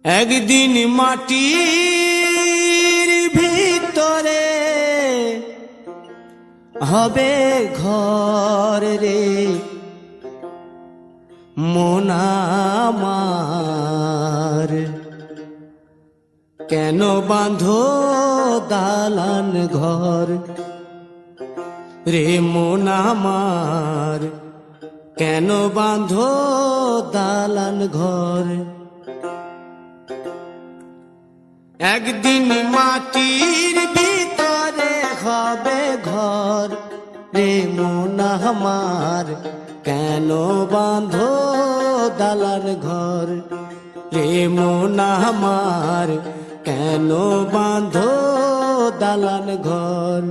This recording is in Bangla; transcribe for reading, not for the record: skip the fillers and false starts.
একদিন মাটির ভিতরে হবে ঘর রে মন আমার, কেন বাঁধো দালান ঘর রে মন আমার, কেন বাঁধো দালান ঘর। একদিন মাটির ভিতরে হবে ঘর রে মন আমার, কেন বাঁধো দালান ঘর রে মন আমার, কেন বাঁধো দালান ঘর।